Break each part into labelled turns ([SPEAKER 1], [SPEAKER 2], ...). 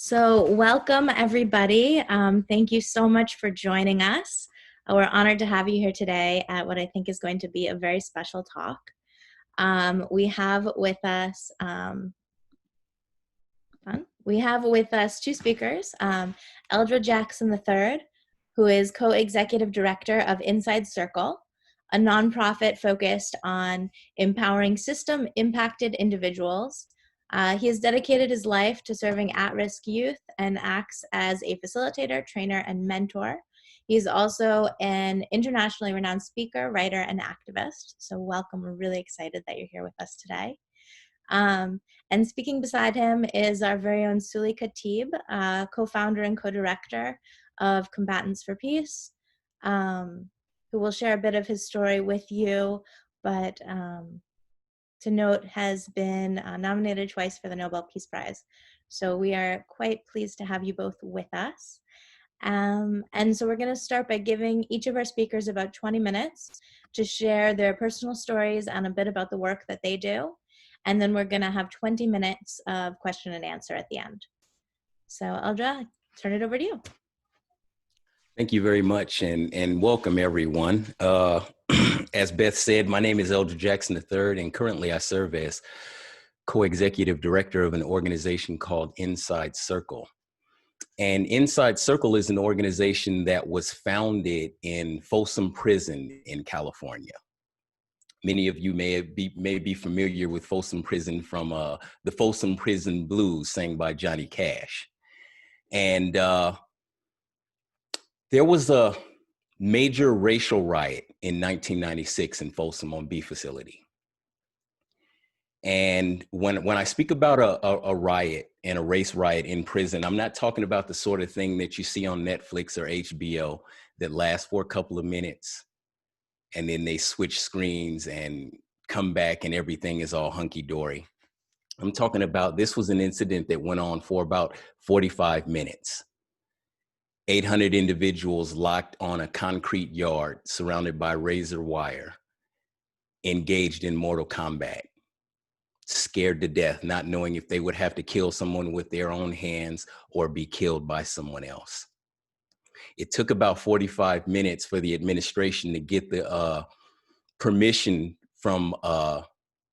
[SPEAKER 1] So welcome everybody. Thank you so much for joining us. We're honored to have you here today at what I think is going to be a very special talk. We have with us two speakers, Eldra Jackson III, who is co-executive director of Inside Circle, a nonprofit focused on empowering system-impacted individuals. He has dedicated his life to serving at-risk youth and acts as a facilitator, trainer, and mentor. He's also an internationally renowned speaker, writer, and activist. So welcome, we're really excited that you're here with us today. And speaking beside him is our very own Sulaiman Khatib, co-founder and co-director of Combatants for Peace, who will share a bit of his story with you, but to note has been nominated twice for the Nobel Peace Prize. So we are quite pleased to have you both with us. And so we're going to start by giving each of our speakers about 20 minutes to share their personal stories and a bit about the work that they do. And then we're going to have 20 minutes of question and answer at the end. So Eldra, turn it over to you.
[SPEAKER 2] Thank you very much, and welcome everyone. As Beth said, my name is Eldra Jackson III, and currently I serve as co-executive director of an organization called Inside Circle. And Inside Circle is an organization that was founded in Folsom Prison in California. Many of you may be familiar with Folsom Prison from the Folsom Prison Blues sang by Johnny Cash. And there was a major racial riot in 1996 in Folsom on B facility. And when I speak about a riot and a race riot in prison, I'm not talking about the sort of thing that you see on Netflix or HBO that lasts for a couple of minutes and then they switch screens and come back and everything is all hunky-dory. I'm talking about, this was an incident that went on for about 45 minutes. 800 individuals locked on a concrete yard surrounded by razor wire, engaged in mortal combat, scared to death, not knowing if they would have to kill someone with their own hands or be killed by someone else. It took about 45 minutes for the administration to get the permission from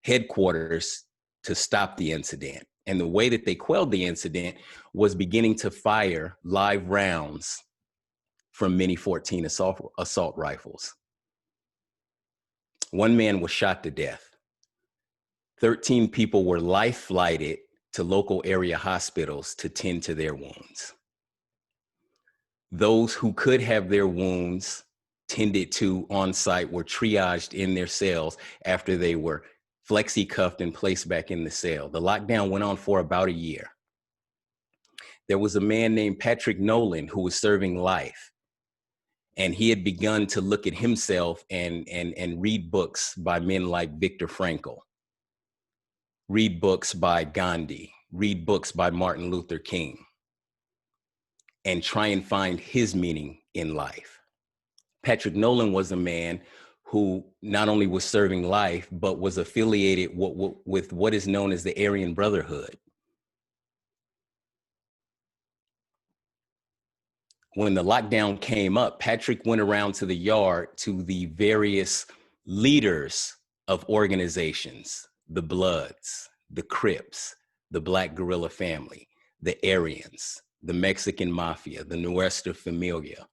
[SPEAKER 2] headquarters to stop the incident. And the way that they quelled the incident was beginning to fire live rounds from Mini 14 assault rifles. One man was shot to death. 13 people were life flighted to local area hospitals to tend to their wounds. Those who could have their wounds tended to on site were triaged in their cells after they were flexi-cuffed and placed back in the cell. The lockdown went on for about a year. There was a man named Patrick Nolan who was serving life, and he had begun to look at himself and read books by men like Viktor Frankl, read books by Gandhi, read books by Martin Luther King, and try and find his meaning in life. Patrick Nolan was a man who not only was serving life, but was affiliated with what is known as the Aryan Brotherhood. When the lockdown came up, Patrick went around to the yard to the various leaders of organizations, the Bloods, the Crips, the Black Guerrilla Family, the Aryans, the Mexican Mafia, the Nuestra Familia,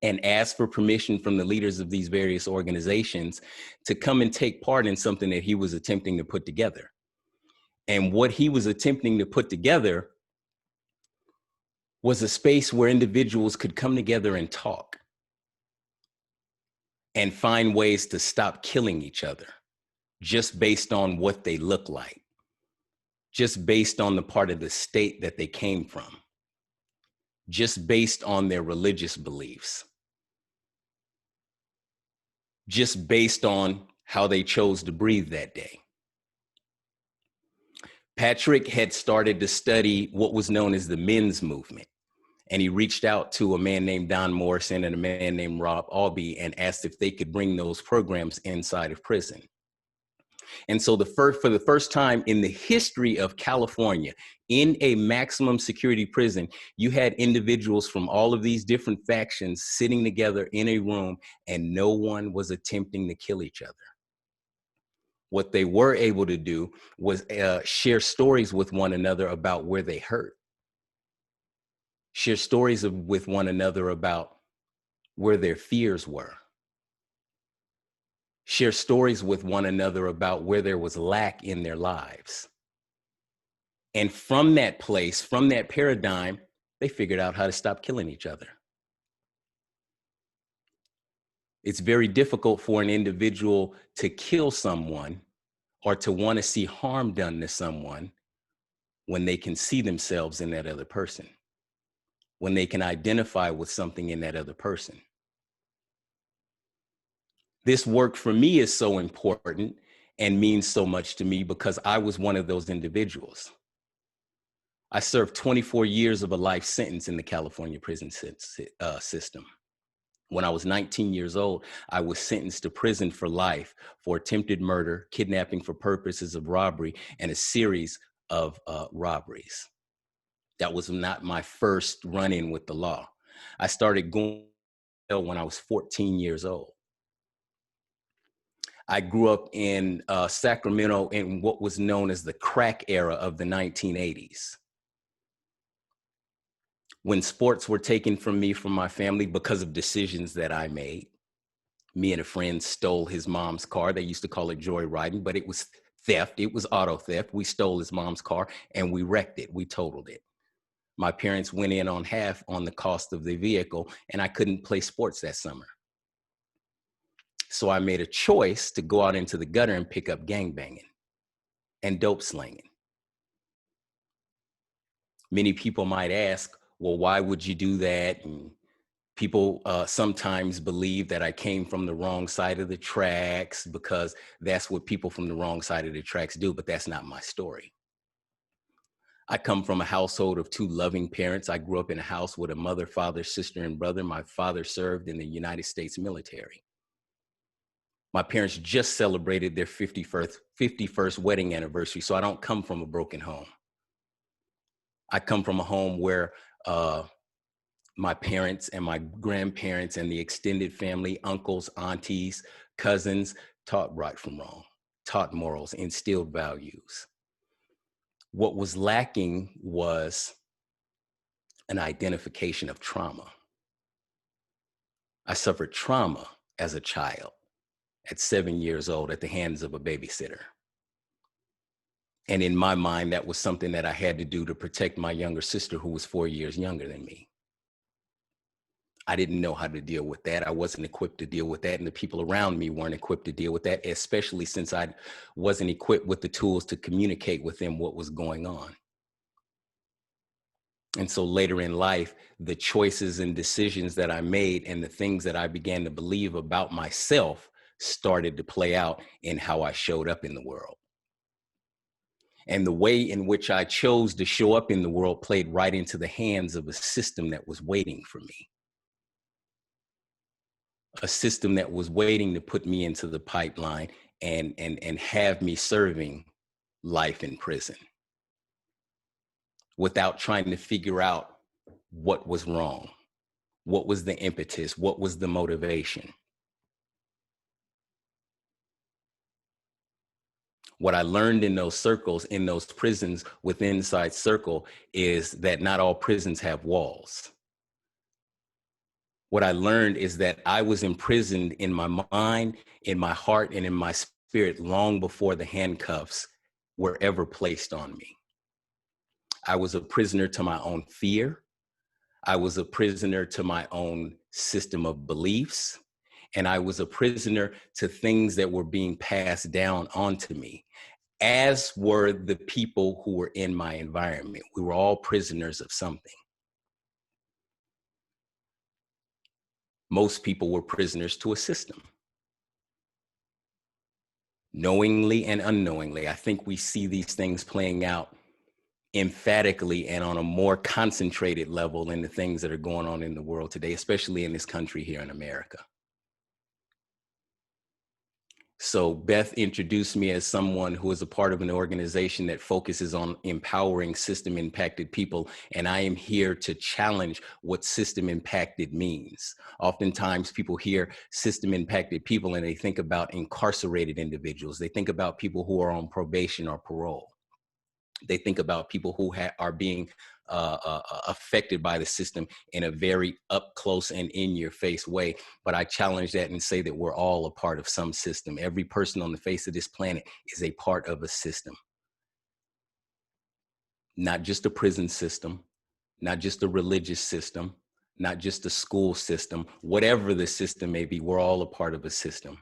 [SPEAKER 2] and asked for permission from the leaders of these various organizations to come and take part in something that he was attempting to put together. And what he was attempting to put together was a space where individuals could come together and talk and find ways to stop killing each other just based on what they look like, just based on the part of the state that they came from, just based on their religious beliefs, just based on how they chose to breathe that day. Patrick had started to study what was known as the men's movement. And he reached out to a man named Don Morrison and a man named Rob Albee and asked if they could bring those programs inside of prison. And so for the first time in the history of California, in a maximum security prison, you had individuals from all of these different factions sitting together in a room, and no one was attempting to kill each other. What they were able to do was share stories with one another about where they hurt, share stories with one another about where their fears were, share stories with one another about where there was lack in their lives. And from that place, from that paradigm, they figured out how to stop killing each other. It's very difficult for an individual to kill someone or to want to see harm done to someone when they can see themselves in that other person, when they can identify with something in that other person. This work for me is so important and means so much to me because I was one of those individuals. I served 24 years of a life sentence in the California prison system. When I was 19 years old, I was sentenced to prison for life for attempted murder, kidnapping for purposes of robbery, and a series of robberies. That was not my first run-in with the law. I started going to jail when I was 14 years old. I grew up in Sacramento in what was known as the crack era of the 1980s. When sports were taken from me, from my family, because of decisions that I made. Me and a friend stole his mom's car. They used to call it joyriding, but it was theft. It was auto theft. We stole his mom's car and we wrecked it. We totaled it. My parents went in on half on the cost of the vehicle, and I couldn't play sports that summer. So I made a choice to go out into the gutter and pick up gangbanging and dope slinging. Many people might ask, well, why would you do that? And people sometimes believe that I came from the wrong side of the tracks because that's what people from the wrong side of the tracks do, but that's not my story. I come from a household of two loving parents. I grew up in a house with a mother, father, sister, and brother. My father served in the United States military. My parents just celebrated their 51st wedding anniversary, so I don't come from a broken home. I come from a home where my parents and my grandparents and the extended family, uncles, aunties, cousins, taught right from wrong, taught morals, instilled values. What was lacking was an identification of trauma. I suffered trauma as a child at 7 years old at the hands of a babysitter. And in my mind, that was something that I had to do to protect my younger sister, who was 4 years younger than me. I didn't know how to deal with that. I wasn't equipped to deal with that. And the people around me weren't equipped to deal with that, especially since I wasn't equipped with the tools to communicate with them what was going on. And so later in life, the choices and decisions that I made and the things that I began to believe about myself started to play out in how I showed up in the world. And the way in which I chose to show up in the world played right into the hands of a system that was waiting for me. A system that was waiting to put me into the pipeline and have me serving life in prison without trying to figure out what was wrong, what was the impetus, what was the motivation. What I learned in those circles, in those prisons within Inside Circle, is that not all prisons have walls. What I learned is that I was imprisoned in my mind, in my heart, and in my spirit long before the handcuffs were ever placed on me. I was a prisoner to my own fear. I was a prisoner to my own system of beliefs. And I was a prisoner to things that were being passed down onto me, as were the people who were in my environment. We were all prisoners of something. Most people were prisoners to a system. Knowingly and unknowingly, I think we see these things playing out emphatically and on a more concentrated level in the things that are going on in the world today, especially in this country here in America. So Beth introduced me as someone who is a part of an organization that focuses on empowering system impacted people. And I am here to challenge what system impacted means. Oftentimes people hear system impacted people and they think about incarcerated individuals. They think about people who are on probation or parole. They think about people who are being affected by the system in a very up close and in your face way. But I challenge that and say that we're all a part of some system. Every person on the face of this planet is a part of a system, not just a prison system, not just a religious system, not just a school system, whatever the system may be, we're all a part of a system.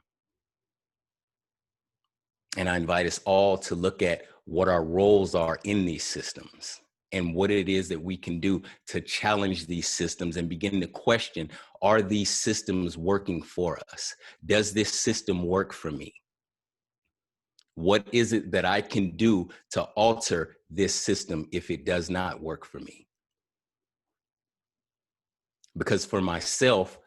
[SPEAKER 2] And I invite us all to look at what our roles are in these systems and what it is that we can do to challenge these systems and begin to question, are these systems working for us? Does this system work for me? What is it that I can do to alter this system if it does not work for me? Because for myself,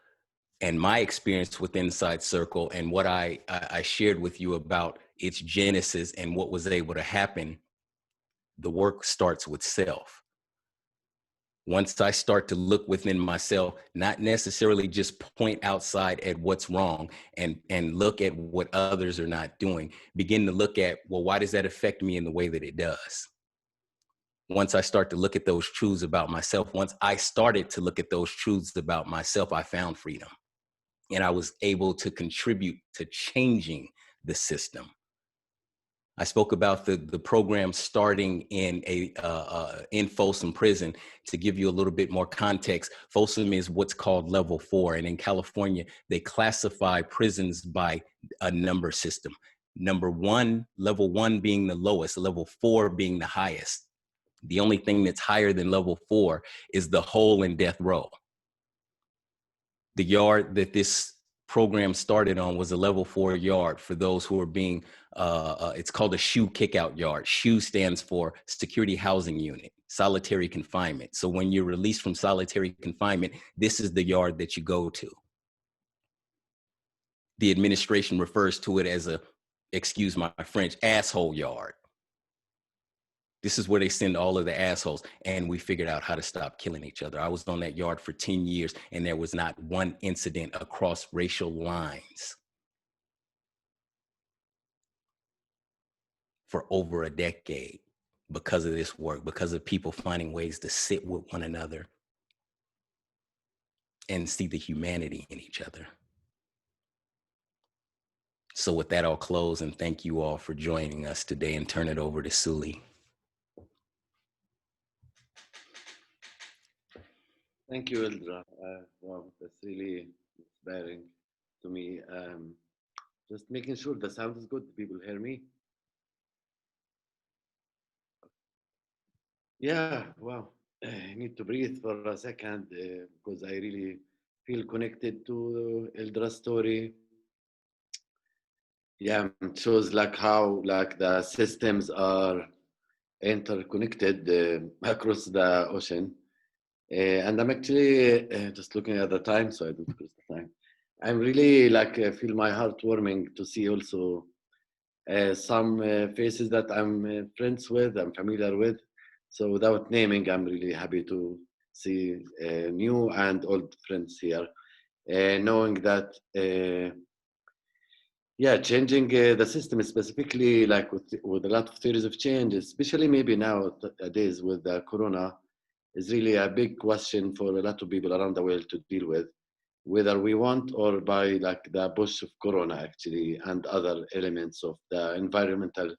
[SPEAKER 2] and my experience with Inside Circle and what I shared with you about its genesis and what was able to happen, the work starts with self. Once I start to look within myself, not necessarily just point outside at what's wrong and look at what others are not doing, begin to look at, well, why does that affect me in the way that it does? Once I start to look at those truths about myself, once I started to look at those truths about myself, I found freedom. And I was able to contribute to changing the system. I spoke about the program starting in Folsom Prison. To give you a little bit more context, Folsom is what's called level 4. And in California, they classify prisons by a number system. Level 1 being the lowest, level 4 being the highest. The only thing that's higher than level 4 is the hole in death row. The yard that this program started on was a level 4 yard for those who are being, it's called a SHU kickout yard. SHU stands for Security Housing Unit, solitary confinement. So when you're released from solitary confinement, this is the yard that you go to. The administration refers to it as a, excuse my French, asshole yard. This is where they send all of the assholes. And we figured out how to stop killing each other. I was on that yard for 10 years and there was not one incident across racial lines for over a decade because of this work, because of people finding ways to sit with one another and see the humanity in each other. So with that, I'll close and thank you all for joining us today and turn it over to Suli.
[SPEAKER 3] Thank you, Eldra. Wow, that's really inspiring to me. Just making sure the sound is good. People hear me. Yeah, wow. I need to breathe for a second because I really feel connected to Eldra's story. Yeah, it shows like how like the systems are interconnected across the ocean. And I'm actually just looking at the time, so I don't cross the time. I'm really like feel my heart warming to see also some faces that I'm friends with, I'm familiar with. So without naming, I'm really happy to see new and old friends here, knowing that yeah, changing the system, specifically like with a lot of theories of change, especially maybe nowadays with the corona, is really a big question for a lot of people around the world to deal with, whether we want or by like the push of corona actually and other elements of the environmental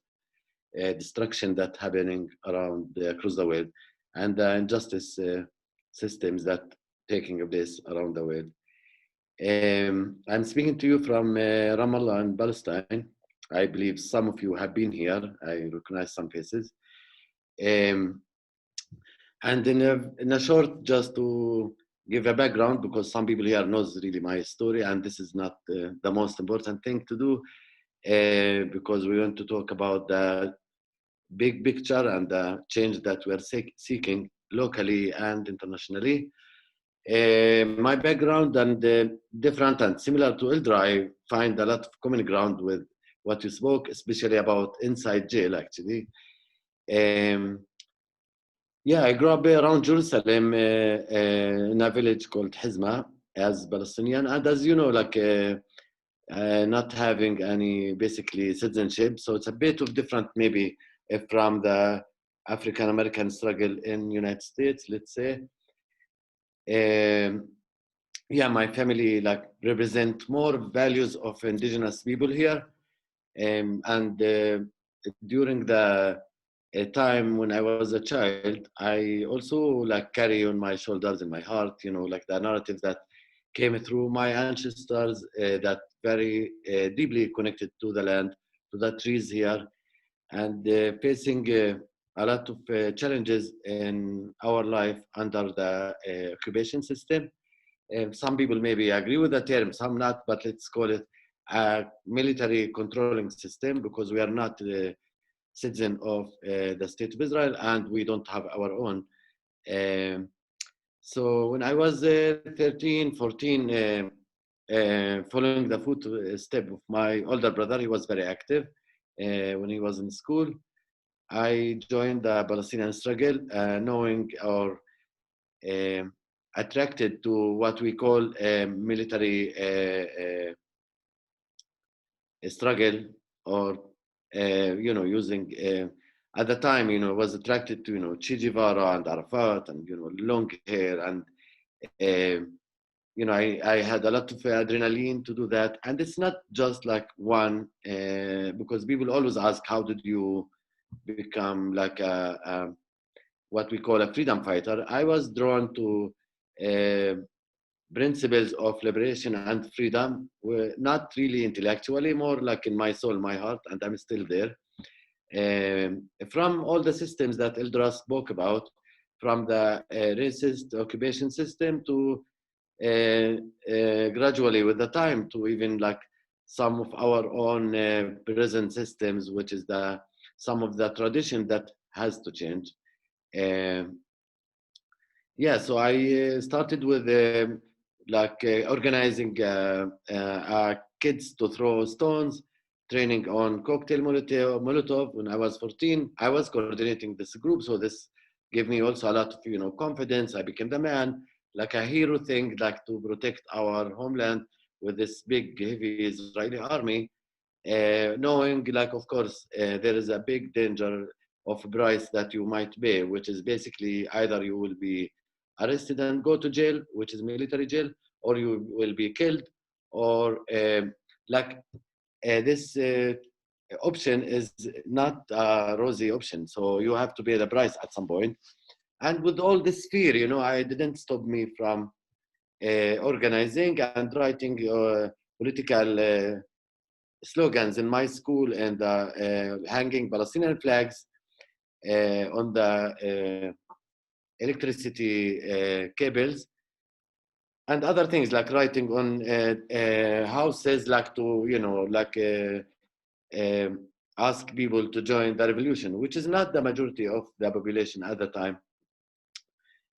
[SPEAKER 3] destruction that's happening around across the world and the injustice systems that taking place around the world. I'm speaking to you from Ramallah in Palestine. I believe some of you have been here. I recognize some faces. And in a short, just to give a background, because some people here knows really my story, and this is not the most important thing to do, because we want to talk about the big picture and the change that we're seeking locally and internationally. My background and different and similar to Eldra, I find a lot of common ground with what you spoke, especially about inside jail, actually. Yeah, I grew up around Jerusalem in a village called Hizma as Palestinian. And as you know, like not having any basically citizenship. So it's a bit of different maybe from the African-American struggle in United States, let's say. Yeah, my family like represent more values of indigenous people here. And during the time when I was a child, I also like carry on my shoulders and my heart, you know, like the narrative that came through my ancestors that very deeply connected to the land, to the trees here, and facing a lot of challenges in our life under the occupation system. Some people maybe agree with the term, some not, but let's call it a military controlling system because we are not citizen of the state of Israel and we don't have our own. So when I was 13, 14, following the footstep of my older brother, he was very active when he was in school. I joined the Palestinian struggle, knowing or attracted to what we call a military struggle, or you know, using at the time, you know, was attracted to, you know, Che Guevara and Arafat and, you know, long hair, and you know, I had a lot of adrenaline to do that. And it's not just like one, because people always ask, how did you become like a what we call a freedom fighter? I was drawn to principles of liberation and freedom, were not really intellectually, more like in my soul, my heart, and I'm still there. From all the systems that Eldra spoke about, from the racist occupation system to gradually with the time to even like some of our own prison systems, which is the some of the tradition that has to change. Yeah, so I started with like organizing kids to throw stones, training on cocktail Molotov. When I was 14, I was coordinating this group, so this gave me also a lot of, you know, confidence. I became the man, like a hero thing, like to protect our homeland with this big, heavy Israeli army, knowing, like, of course, there is a big danger of price that you might pay, which is basically either you will be arrested and go to jail, which is military jail, or you will be killed, or like this option is not a rosy option. So you have to pay the price at some point. And with all this fear, you know, I didn't stop me from organizing and writing political slogans in my school and hanging Palestinian flags on the electricity cables and other things, like writing on houses, like to, you know, like ask people to join the revolution, which is not the majority of the population at the time.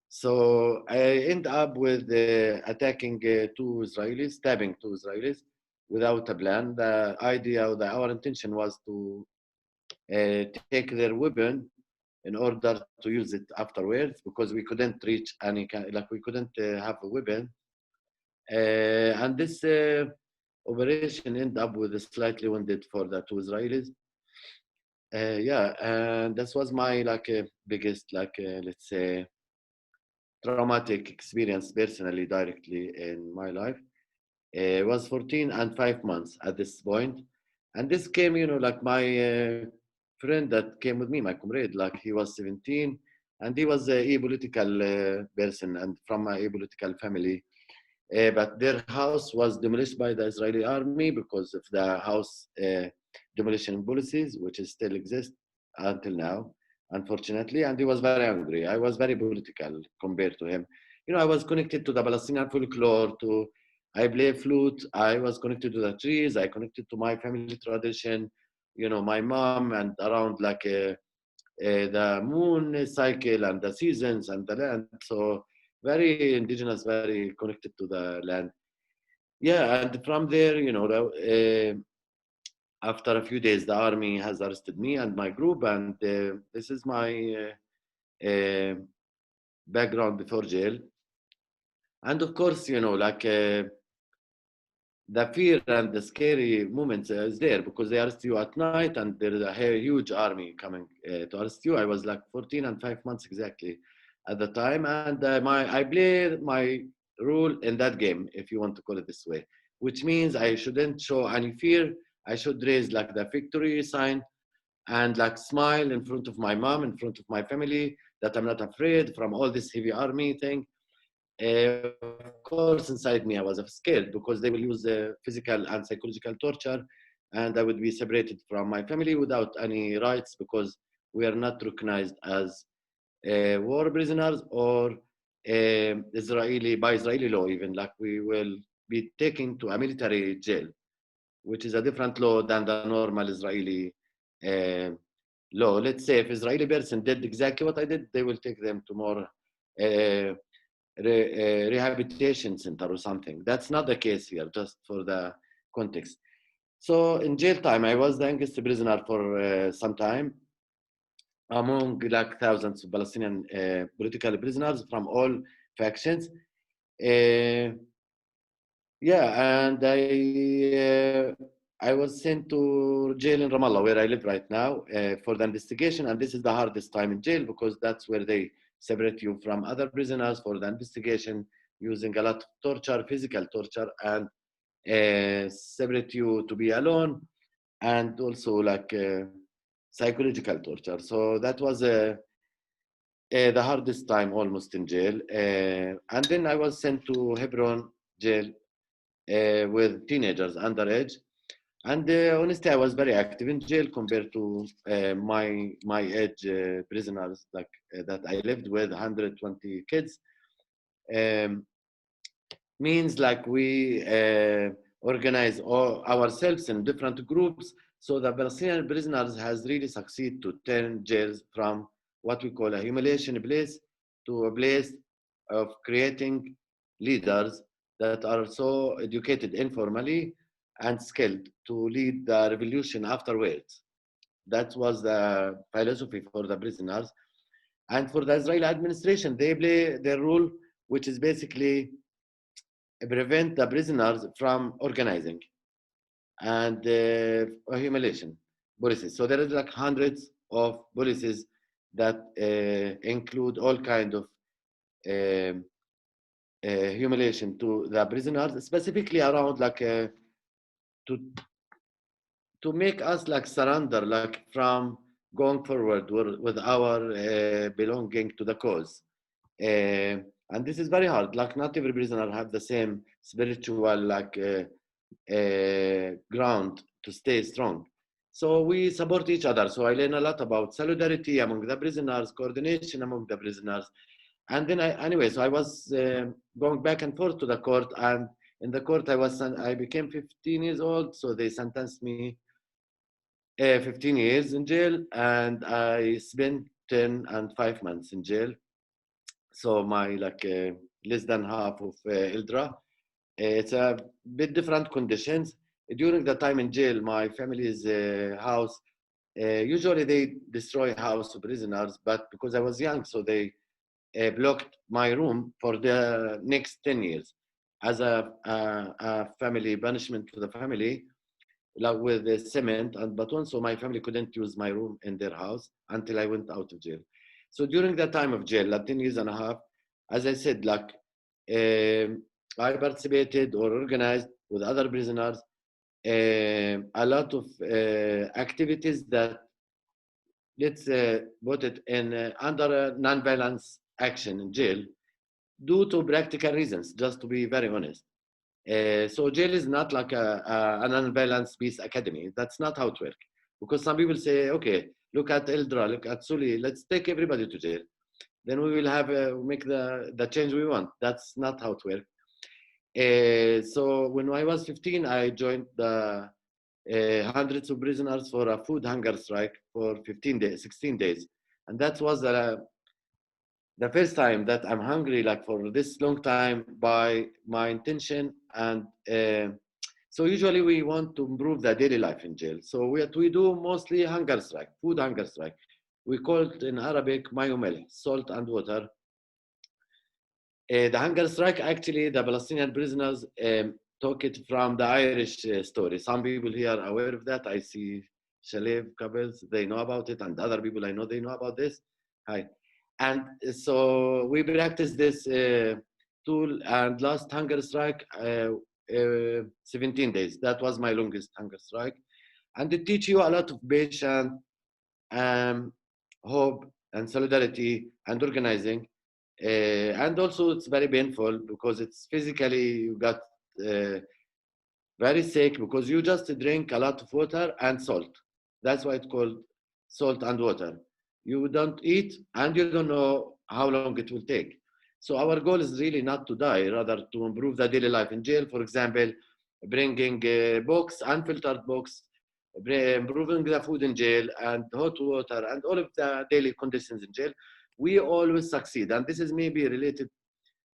[SPEAKER 3] So I end up with attacking two Israelis, stabbing two Israelis without a plan. The idea, our intention was to take their weapon in order to use it afterwards, because we couldn't reach any kind, like we couldn't have a weapon. And this operation ended up with a slightly wounded for the two Israelis. Yeah, and this was my like biggest, like let's say, traumatic experience personally, directly in my life. Was 14 and 5 months at this point. And this came, you know, like my friend that came with me, my comrade, like he was 17 and he was a apolitical person and from a apolitical family. But their house was demolished by the Israeli army because of the house demolition policies, which is still exist until now, unfortunately. And he was very angry. I was very political compared to him. You know, I was connected to the Palestinian folklore, to I play flute. I was connected to the trees. I connected to my family tradition. You know, my mom, and around like the moon cycle and the seasons and the land. So very indigenous, very connected to the land. Yeah, and from there, you know, after a few days, the army has arrested me and my group, and this is my background before jail. And of course, you know, like the fear and the scary moments is there because they arrest you at night and there is a huge army coming to arrest you. I was like 14 and 5 months exactly at the time, and I played my role in that game, if you want to call it this way, which means I shouldn't show any fear. I should raise like the victory sign and like smile in front of my mom, in front of my family, that I'm not afraid from all this heavy army thing. Of course, inside me, I was scared because they will use physical and psychological torture, and I would be separated from my family without any rights because we are not recognized as war prisoners or by Israeli law, even like we will be taken to a military jail, which is a different law than the normal Israeli uh, law. Let's say if Israeli person did exactly what I did, they will take them to more rehabilitation center or something. That's not the case here, just for the context. So in jail time, I was the youngest prisoner for some time among like thousands of Palestinian political prisoners from all factions. Uh, yeah, and I was sent to jail in Ramallah, where I live right now, for the investigation. And this is the hardest time in jail because that's where they separate you from other prisoners for the investigation, using a lot of torture, physical torture, and separate you to be alone, and also like psychological torture. So that was the hardest time almost in jail. And then I was sent to Hebron jail with teenagers underage. And honestly, I was very active in jail compared to my age prisoners like that I lived with, 120 kids. Um, Means like we organize all ourselves in different groups. So the Palestinian prisoners has really succeeded to turn jails from what we call a humiliation place to a place of creating leaders that are so educated informally and skilled to lead the revolution afterwards. That was the philosophy for the prisoners. And for the Israeli administration, they play their role, which is basically prevent the prisoners from organizing and humiliation policies. So there is like hundreds of policies that include all kind of um humiliation to the prisoners, specifically around like to to make us like surrender, like from going forward with our belonging to the cause. And this is very hard. Like not every prisoner have the same spiritual like ground to stay strong. So we support each other. So I learn a lot about solidarity among the prisoners, coordination among the prisoners. And then anyway, so I was going back and forth to the court, and in the court I became 15 years old. So they sentenced me 15 years in jail, and I spent 10 and 5 months in jail. So my like less than half of Eldra. It's a bit different conditions. During the time in jail, my family's house, usually they destroy house of prisoners, but because I was young, so they blocked my room for the next 10 years as a family punishment to the family, like with the cement and baton. So my family couldn't use my room in their house until I went out of jail. So during that time of jail, like 10 years and a half, as I said, like I participated or organized with other prisoners a lot of activities that, let's put it in under non-violence action in jail due to practical reasons, just to be very honest. So jail is not like a non-violence peace academy. That's not how it works. Because some people say, okay, look at Eldra, look at Suli, let's take everybody to jail. Then we will have make the change we want. That's not how it works. So when I was 15, I joined the hundreds of prisoners for a food hunger strike for 15 days, 16 days. And that was the first time that I'm hungry like for this long time by my intention and So usually we want to improve the daily life in jail. So what we do mostly hunger strike, food hunger strike. We call it in Arabic mayumel, salt and water. The hunger strike, actually, the Palestinian prisoners took it from the Irish story. Some people here are aware of that. I see Shalev couples, they know about it, and other people I know, they know about this. Hi. And so we practice this tool, and last hunger strike, 17 days. That was my longest hunger strike. And it teach you a lot of patience, hope, and solidarity, and organizing. And also it's very painful because it's physically you got very sick because you just drink a lot of water and salt. That's why it's called salt and water. You don't eat and you don't know how long it will take. So our goal is really not to die, rather to improve the daily life in jail. For example, bringing books, unfiltered books, improving the food in jail and hot water and all of the daily conditions in jail. We always succeed. And this is maybe related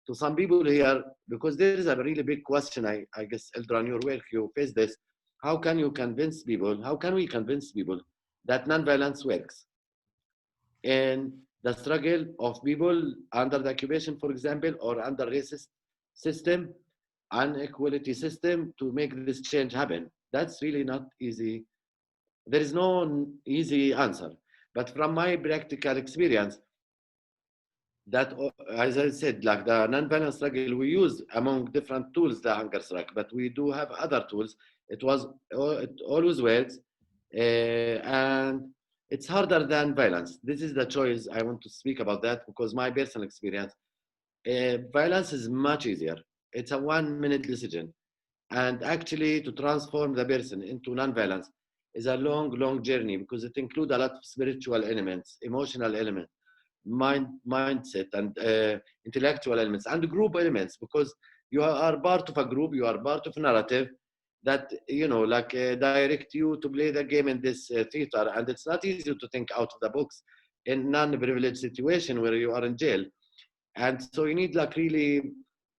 [SPEAKER 3] to some people here, because there is a really big question, I guess, Eldra, in your work, you face this. How can you convince people, how can we convince people that nonviolence works? And the struggle of people under the occupation, for example, or under racist system, inequality system, to make this change happen. That's really not easy. There is no easy answer. But from my practical experience, that, as I said, like the non-violent struggle, we use among different tools the hunger strike, but we do have other tools. It always works, and it's harder than violence. This is the choice. I want to speak about that because my personal experience, violence is much easier. It's a 1-minute decision, and actually to transform the person into non-violence is a long journey because it includes a lot of spiritual elements, emotional elements, mindset, and intellectual elements, and group elements, because you are part of a group, you are part of a narrative that, you know, like direct you to play the game in this theater. And it's not easy to think out of the box in non-privileged situation where you are in jail. And so you need like really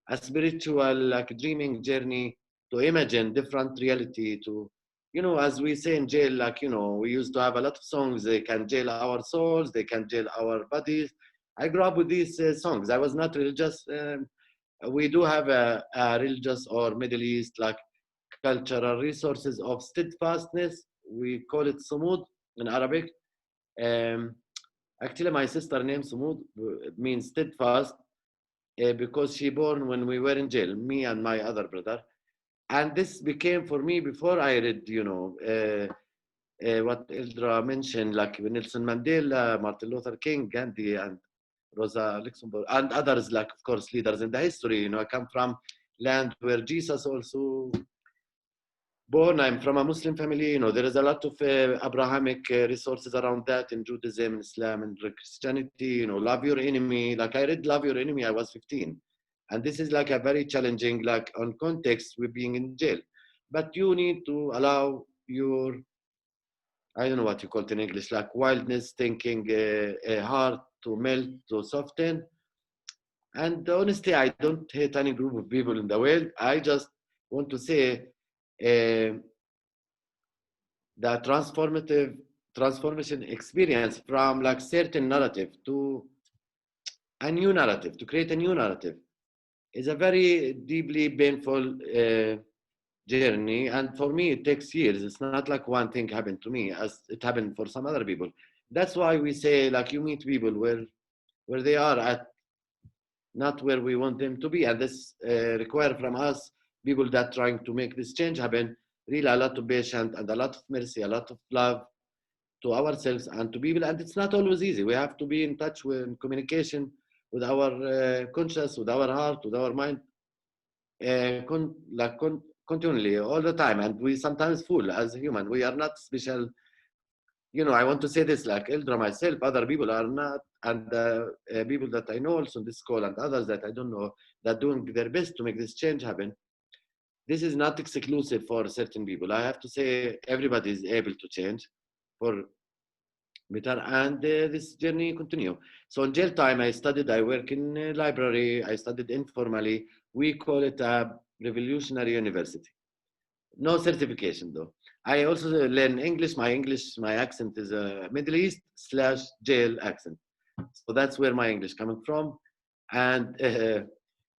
[SPEAKER 3] a spiritual, like dreaming journey to imagine different reality, to, you know, as we say in jail, like, you know, we used to have a lot of songs. They can jail our souls, they can jail our bodies. I grew up with these songs. I was not religious. We do have a religious or Middle East like cultural resources of steadfastness. We call it sumud in Arabic. Um, Actually, my sister named Sumud means steadfast because she born when we were in jail, me and my other brother. And this became for me before I read, you know, what Eldra mentioned, like Nelson Mandela, Martin Luther King, Gandhi, and Rosa Luxemburg, and others, like, of course, leaders in the history. You know, I come from land where Jesus also born. I'm from a Muslim family. You know, there is a lot of Abrahamic resources around that in Judaism, Islam, and Christianity. You know, love your enemy. Like, I read Love Your Enemy, I was 15. And this is like a very challenging, like, on context with being in jail. But you need to allow your, I don't know what you call it in English, like wildness, thinking, heart to melt, to soften. And honestly, I don't hate any group of people in the world. I just want to say the transformation experience from like certain narrative to a new narrative, to create a new narrative, is a very deeply painful journey. And for me, it takes years. It's not like one thing happened to me as it happened for some other people. That's why we say, like, you meet people where they are at, not where we want them to be. And this requires from us, people that trying to make this change happen, really a lot of patience and a lot of mercy, a lot of love to ourselves and to people. And it's not always easy. We have to be in touch with communication with our conscience, with our heart, with our mind, continually, all the time. And we sometimes fool as human. We are not special. You know, I want to say this, like Eldra, myself, other people are not, and people that I know also in this call and others that I don't know, that doing their best to make this change happen. This is not exclusive for certain people. I have to say everybody is able to change for better, and this journey continue. So in jail time, I studied, I work in a library, I studied informally. We call it a revolutionary university. No certification though. I also learn English. My accent is a Middle East / jail accent. So that's where my English coming from. And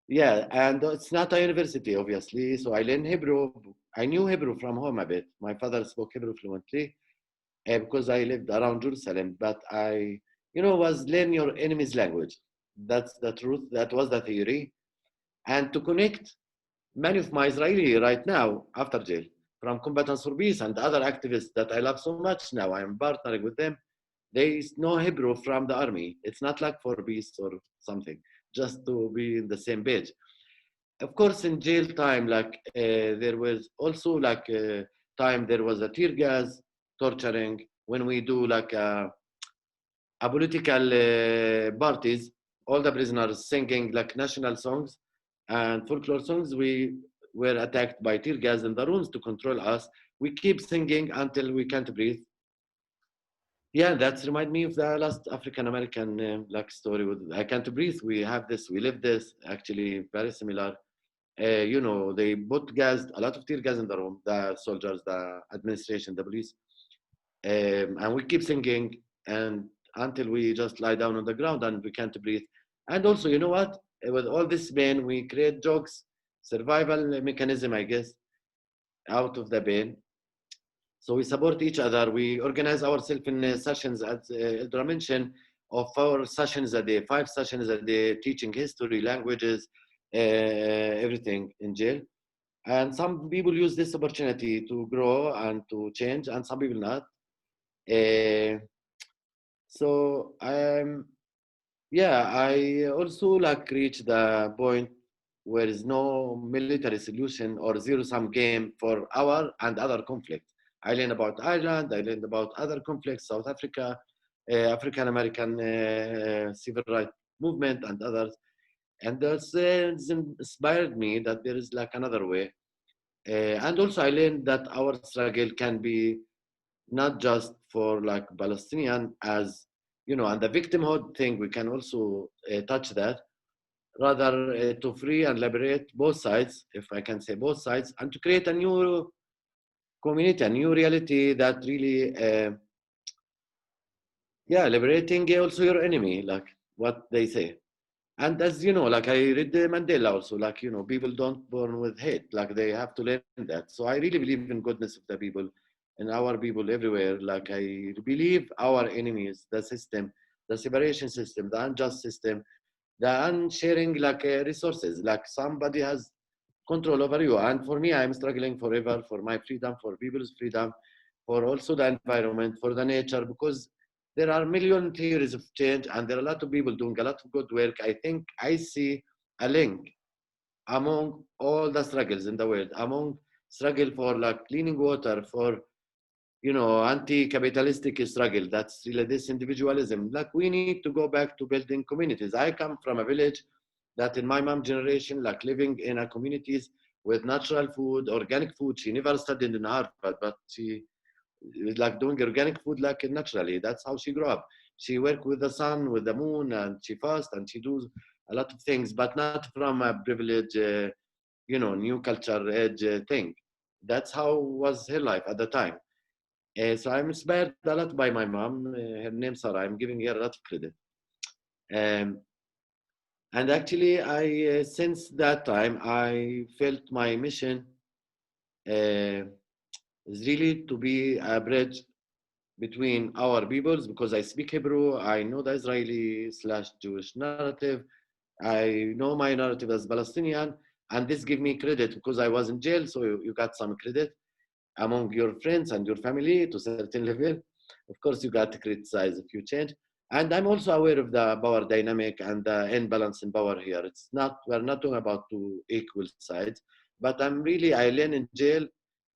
[SPEAKER 3] yeah, and it's not a university, obviously. So I learn Hebrew. I knew Hebrew from home a bit. My father spoke Hebrew fluently because I lived around Jerusalem. But I, was learn your enemy's language. That's the truth. That was the theory. And to connect many of my Israeli right now after jail from Combatants for Peace and other activists that I love so much now. I am partnering with them. They know Hebrew from the army. It's not like for peace or something, just to be in the same page. Of course, in jail time, there was also time there was a tear gas torturing when we do a political parties. All the prisoners singing like national songs and folklore songs. We were attacked by tear gas in the rooms to control us. We keep singing until we can't breathe. Yeah, that's remind me of the last African American story with I Can't Breathe. We have this, we live this actually very similar. They put gas, a lot of tear gas in the room, the soldiers, the administration, the police, and we keep singing and until we just lie down on the ground and we can't breathe. And also, you know what? With all this pain, we create jokes, survival mechanism, I guess, out of the pain. So we support each other. We organize ourselves in sessions, as Eldra mentioned, of 4 sessions a day, 5 sessions a day, teaching history, languages, everything in jail. And some people use this opportunity to grow and to change, and some people not. So I also reach the point where there is no military solution or zero-sum game for our and other conflicts. I learned about Ireland, I learned about other conflicts, South Africa, African American civil rights movement and others. And that's inspired me that there is another way. And also I learned that our struggle can be not just for Palestinian as, and the victimhood thing, we can also touch that, rather to free and liberate both sides, if I can say both sides, and to create a new community, a new reality that really, liberating also your enemy, like what they say. And as you know, I read Mandela also, people don't born with hate, they have to learn that. So I really believe in goodness of the people and our people everywhere. I believe our enemies, the system, the separation system, the unjust system, the unsharing resources, somebody has control over you. And for me, I'm struggling forever for my freedom, for people's freedom, for also the environment, for the nature, because there are million theories of change and there are a lot of people doing a lot of good work. I think I see a link among all the struggles in the world, among struggle for cleaning water, for anti-capitalistic struggle. That's really this individualism. We need to go back to building communities. I come from a village that in my mom generation, living in a communities with natural food, organic food. She never studied in Harvard, but she doing organic food naturally. That's how she grew up. She worked with the sun, with the moon, and she fast and she does a lot of things, but not from a privilege, new culture age thing. That's how was her life at the time. So I'm inspired a lot by my mom. Her name Sarah. I'm giving her a lot of credit. Um, and actually, I since that time, I felt my mission is really to be a bridge between our peoples, because I speak Hebrew. I know the Israeli / Jewish narrative. I know my narrative as Palestinian, and this give me credit because I was in jail. So you got some credit among your friends and your family to a certain level. Of course, you got to criticize if you change. And I'm also aware of the power dynamic and the imbalance in power here. It's not, we're not talking about two equal sides, but I learn in jail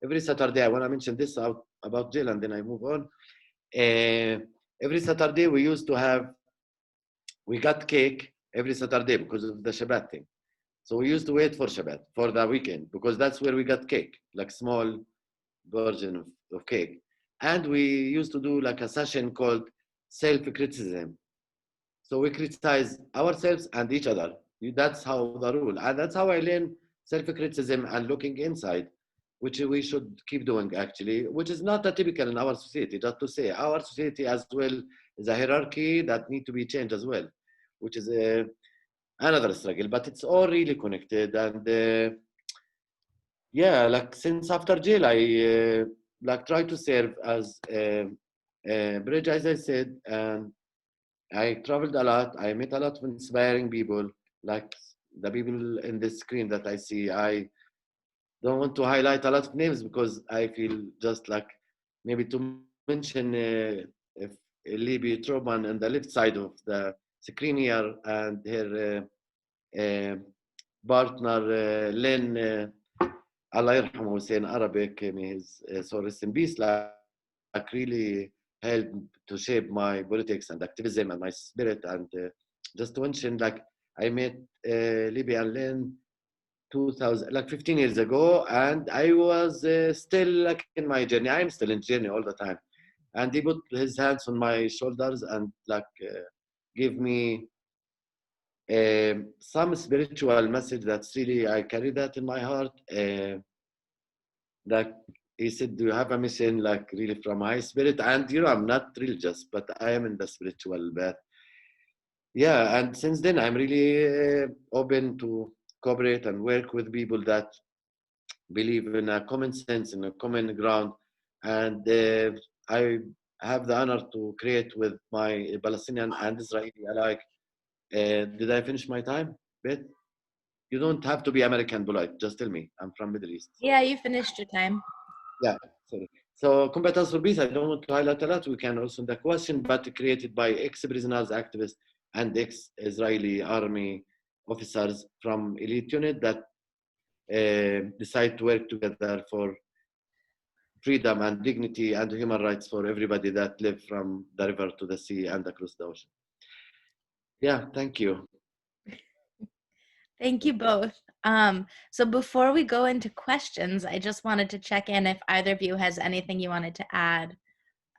[SPEAKER 3] every Saturday. I want to mention this out about jail and then I move on. Every Saturday we got cake every Saturday because of the Shabbat thing. So we used to wait for Shabbat, for the weekend, because that's where we got cake, small version of cake. And we used to do a session called self-criticism. So we criticize ourselves and each other. That's how the rule. And that's how I learned self-criticism and looking inside. which we should keep doing actually, which is not typical in our society. Just to say, our society as well is a hierarchy that need to be changed as well, which is another struggle, but it's all really connected. And yeah, like since after jail, I like try to serve as a bridge, as I said, and I traveled a lot. I met a lot of inspiring people, like the people in the screen that I see. I don't want to highlight a lot of names because I feel just like maybe to mention if Libby Troban on the left side of the screen here and her partner Len, Allah yarhamu, say in Arabic, may his soul rest in peace, like really helped to shape my politics and activism and my spirit. And just to mention, like I met Libby and Len 2000, like 15 years ago, and I was still like in my journey. I'm still in journey all the time. And he put his hands on my shoulders and like give me some spiritual message that's really, I carry that in my heart. Like he said, do you have a mission, like really from high spirit? And you know, I'm not religious, but I am in the spiritual path. Yeah, and since then I'm really open to cooperate and work with people that believe in a common sense, in a common ground. And I have the honor to create with my Palestinian and Israeli alike. Did I finish my time, Beth? You don't have to be American polite. Just tell me. I'm from Middle East.
[SPEAKER 1] Yeah, you finished your time.
[SPEAKER 3] Yeah, sorry. So Combatants for Peace, I don't want to highlight a lot. We can also in the question, but created by ex-prisoners, activists, and ex-Israeli army officers from elite unit that decide to work together for freedom and dignity and human rights for everybody that live from the river to the sea and across the ocean. Yeah, thank you.
[SPEAKER 1] Thank you both. So before we go into questions, I just wanted to check in if either of you has anything you wanted to add.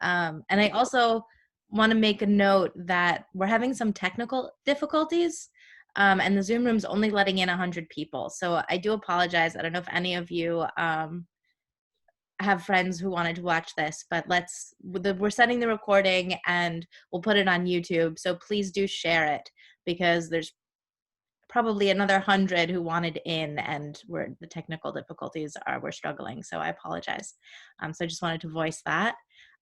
[SPEAKER 1] And I also want to make a note that we're having some technical difficulties, and the Zoom room's only letting in 100 people. So I do apologize. I don't know if any of you have friends who wanted to watch this, but we're sending the recording and we'll put it on YouTube. So please do share it, because there's probably another 100 who wanted in, and the technical difficulties we're struggling. So I apologize. So I just wanted to voice that.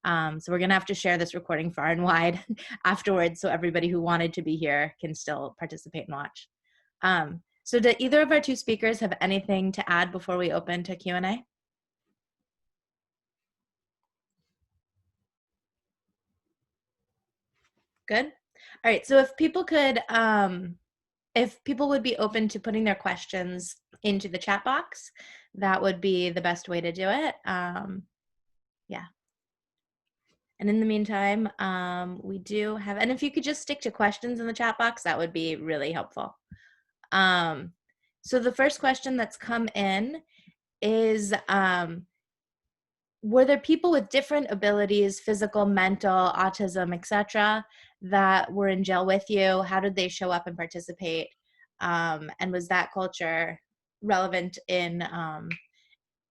[SPEAKER 1] So we're gonna have to share this recording far and wide afterwards, so everybody who wanted to be here can still participate and watch. So do either of our two speakers have anything to add before we open to Q&A? Good. All right. So if people would be open to putting their questions into the chat box, that would be the best way to do it. Yeah. And in the meantime, we do have, and if you could just stick to questions in the chat box, that would be really helpful. So the first question that's come in is, were there people with different abilities, physical, mental, autism, etc., that were in jail with you? How did they show up and participate? And was that culture relevant in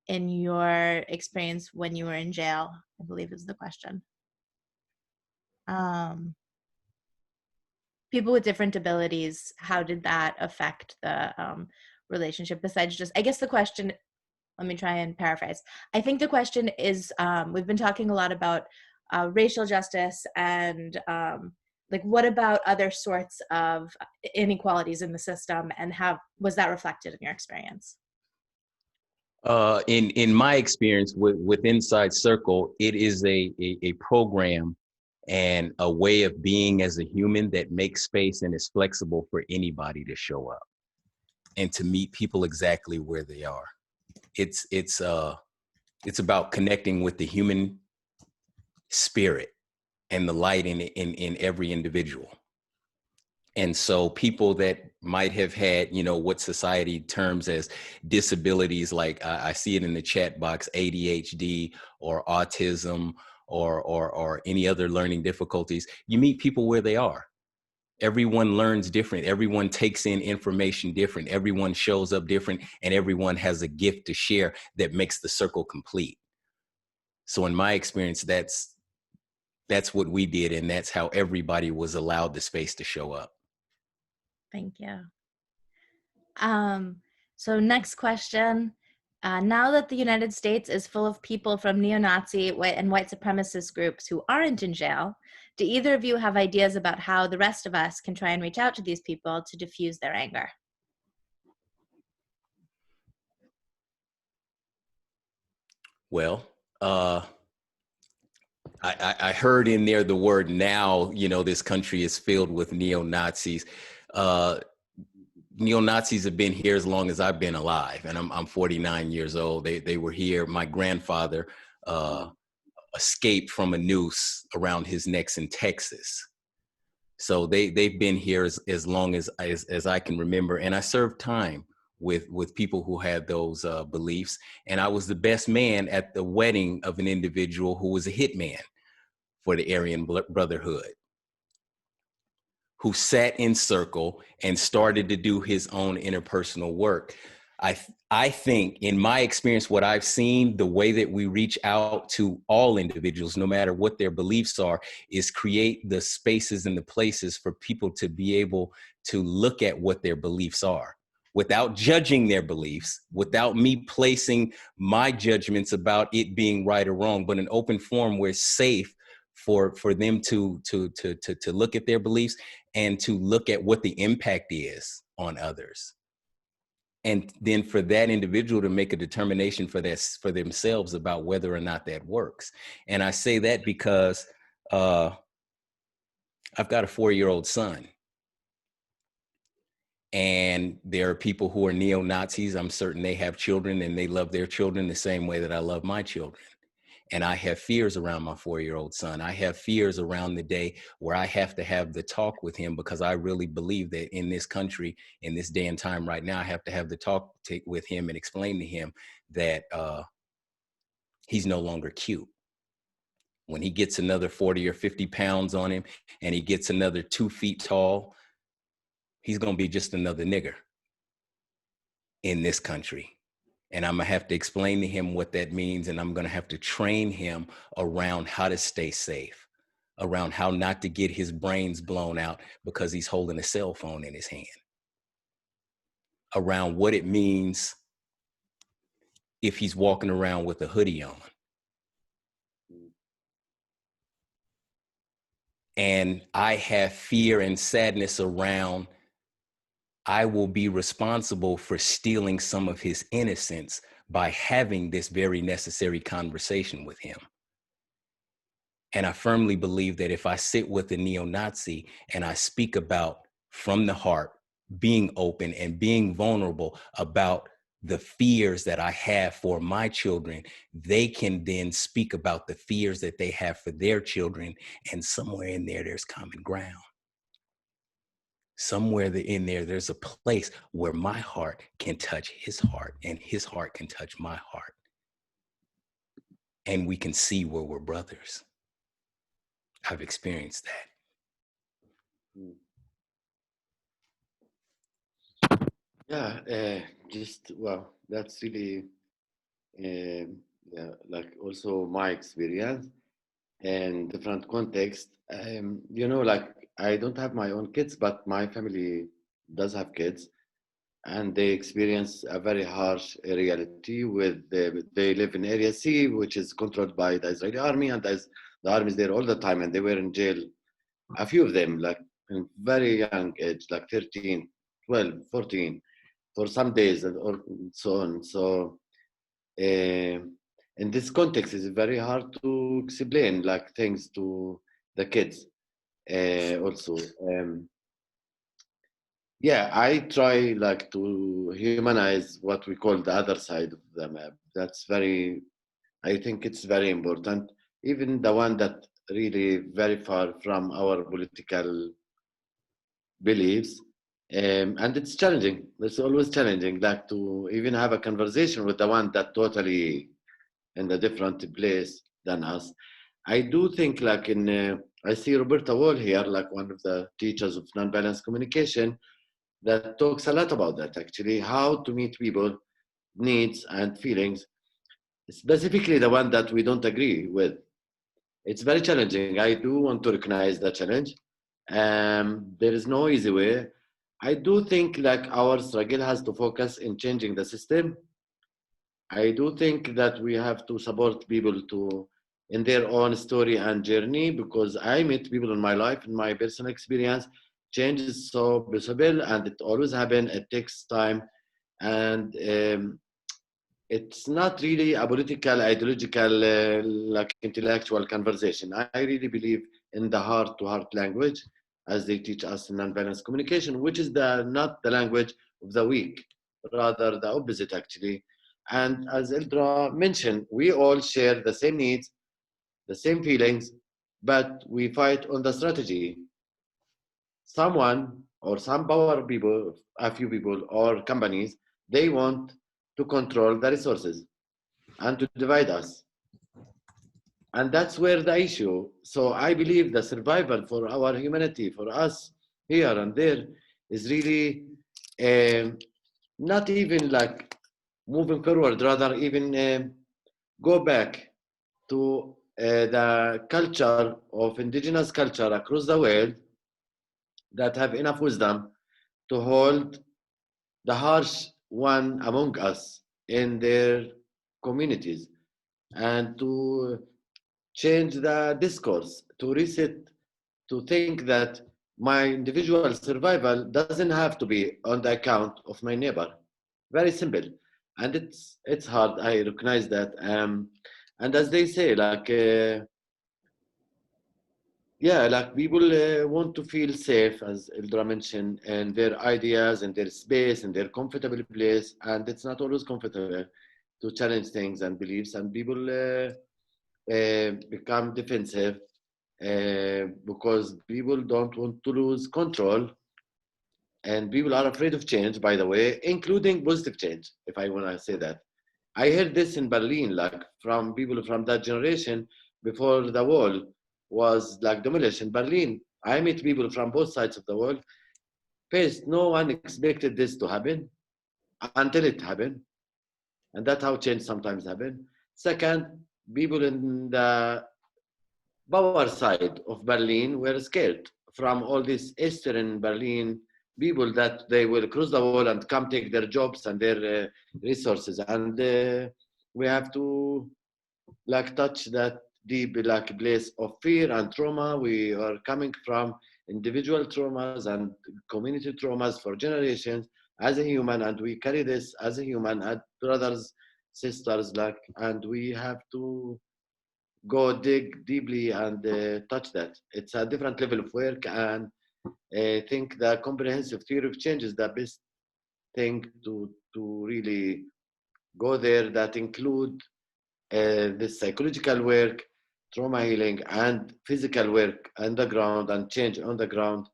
[SPEAKER 1] your experience when you were in jail? I believe is the question. People with different abilities, how did that affect the relationship? Besides just, I guess the question, let me try and paraphrase. I think the question is, we've been talking a lot about racial justice and like, what about other sorts of inequalities in the system, and how was that reflected in your experience?
[SPEAKER 2] In my experience with Inside Circle, it is a program and a way of being as a human that makes space and is flexible for anybody to show up and to meet people exactly where they are. It's about connecting with the human spirit and the light in every individual. And so people that might have had, what society terms as disabilities, like I see it in the chat box, ADHD or autism or any other learning difficulties, you meet people where they are. Everyone learns different. Everyone takes in information different. Everyone shows up different, and everyone has a gift to share that makes the circle complete. So in my experience, that's what we did, and that's how everybody was allowed the space to show up.
[SPEAKER 1] Thank you. So next question. Now that the United States is full of people from neo-Nazi and white supremacist groups who aren't in jail, do either of you have ideas about how the rest of us can try and reach out to these people to diffuse their anger?
[SPEAKER 2] Well, I heard in there the word now, this country is filled with neo-Nazis. Neo-Nazis have been here as long as I've been alive, and I'm 49 years old. They were here. My grandfather escaped from a noose around his neck in Texas. So they've been here as long as I can remember. And I served time with people who had those beliefs. And I was the best man at the wedding of an individual who was a hitman for the Aryan Brotherhood, who sat in circle and started to do his own interpersonal work. I think, in my experience, what I've seen, the way that we reach out to all individuals, no matter what their beliefs are, is create the spaces and the places for people to be able to look at what their beliefs are without judging their beliefs, without me placing my judgments about it being right or wrong, but an open forum where it's safe for them to look at their beliefs and to look at what the impact is on others. And then for that individual to make a determination for themselves about whether or not that works. And I say that because I've got a 4-year-old son. And there are people who are neo-Nazis. I'm certain they have children and they love their children the same way that I love my children. And I have fears around my 4-year-old son. I have fears around the day where I have to have the talk with him, because I really believe that in this country, in this day and time right now, I have to have the talk with him and explain to him that he's no longer cute. When he gets another 40 or 50 pounds on him and he gets another 2 feet tall, he's going to be just another nigger in this country. And I'm going to have to explain to him what that means. And I'm going to have to train him around how to stay safe, around how not to get his brains blown out because he's holding a cell phone in his hand, around what it means if he's walking around with a hoodie on. And I have fear and sadness around I will be responsible for stealing some of his innocence by having this very necessary conversation with him. And I firmly believe that if I sit with a neo-Nazi and I speak about, from the heart, being open and being vulnerable about the fears that I have for my children, they can then speak about the fears that they have for their children. And somewhere in there, there's common ground. Somewhere in there, there's a place where my heart can touch his heart and his heart can touch my heart. And we can see where we're brothers. I've experienced that.
[SPEAKER 3] Yeah, well, that's really, like also my experience and different context. Like I don't have my own kids, but my family does have kids, and they experience a very harsh reality they live in Area C, which is controlled by the Israeli army, and the army is there all the time, and they were in jail, a few of them, like in very young age, like 13, 12, 14, for some days, or so on. So in this context, it's very hard to explain like things to the kids. Also, I try like to humanize what we call the other side of the map. I think it's very important, even the one that really very far from our political beliefs. And it's challenging. It's always challenging, like to even have a conversation with the one that totally in a different place than us. I do think like I see Roberta Wall here, like one of the teachers of nonviolence communication, that talks a lot about that actually, how to meet people needs and feelings, specifically the one that we don't agree with. It's very challenging. I do want to recognize the challenge. There is no easy way. I do think like our struggle has to focus in changing the system. I do think that we have to support people to in their own story and journey, because I meet people in my life, in my personal experience, change is so visible and it always happens. It takes time, and it's not really a political, ideological, like intellectual conversation. I really believe in the heart-to-heart language, as they teach us in nonviolence communication, which is not the language of the weak, rather the opposite actually. And as Eldra mentioned, we all share the same needs, the same feelings, but we fight on the strategy. Someone or some power people, a few people or companies, they want to control the resources and to divide us. And that's where the issue. So I believe the survival for our humanity, for us here and there, is really not even like moving forward, rather even go back to the culture of indigenous culture across the world that have enough wisdom to hold the harsh one among us in their communities, and to change the discourse, to reset, to think that my individual survival doesn't have to be on the account of my neighbor. Very simple. And it's hard, I recognize that. And as they say, like, yeah, like people want to feel safe, as Eldra mentioned, and their ideas and their space and their comfortable place. And it's not always comfortable to challenge things and beliefs. And people become defensive because people don't want to lose control. And people are afraid of change, by the way, including positive change, if I want to say that. I heard this in Berlin, like from people from that generation before the wall was like demolished in Berlin. I met people from both sides of the wall. First, no one expected this to happen until it happened. And that's how change sometimes happens. Second, people in the power side of Berlin were scared from all these Eastern Berlin people that they will cross the wall and come take their jobs and their resources. And we have to like touch that deep like place of fear and trauma. We are coming from individual traumas and community traumas for generations as a human, and we carry this as a human, as brothers, sisters, like, and we have to go dig deeply and touch that. It's a different level of work, and I think the comprehensive theory of change is the best thing to really go there, that include this psychological work, trauma healing, and physical work on the ground and change on the ground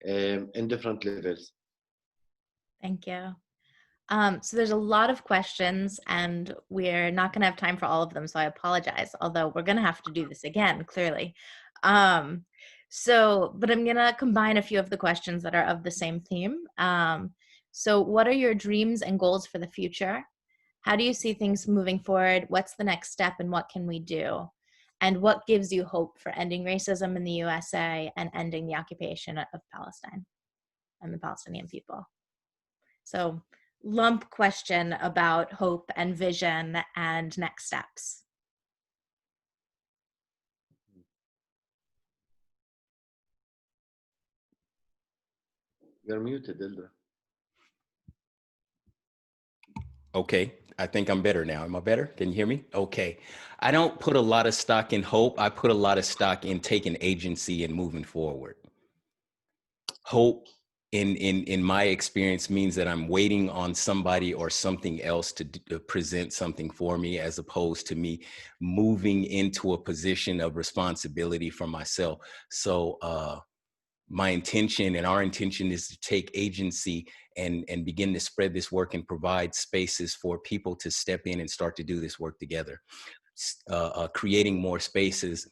[SPEAKER 3] in different levels.
[SPEAKER 1] Thank you. So there's a lot of questions and we're not going to have time for all of them. So I apologize, although we're going to have to do this again, clearly. But I'm going to combine a few of the questions that are of the same theme. So what are your dreams and goals for the future? How do you see things moving forward? What's the next step and what can we do? And what gives you hope for ending racism in the USA and ending the occupation of Palestine and the Palestinian people? So lump question about hope and vision and next steps.
[SPEAKER 3] You're muted, Eldra.
[SPEAKER 2] Okay, I think I'm better now. Am I better? Can you hear me? Okay. I don't put a lot of stock in hope. I put a lot of stock in taking agency and moving forward. Hope in my experience means that I'm waiting on somebody or something else to present something for me, as opposed to me moving into a position of responsibility for myself. So my intention and our intention is to take agency and begin to spread this work and provide spaces for people to step in and start to do this work together. Creating more spaces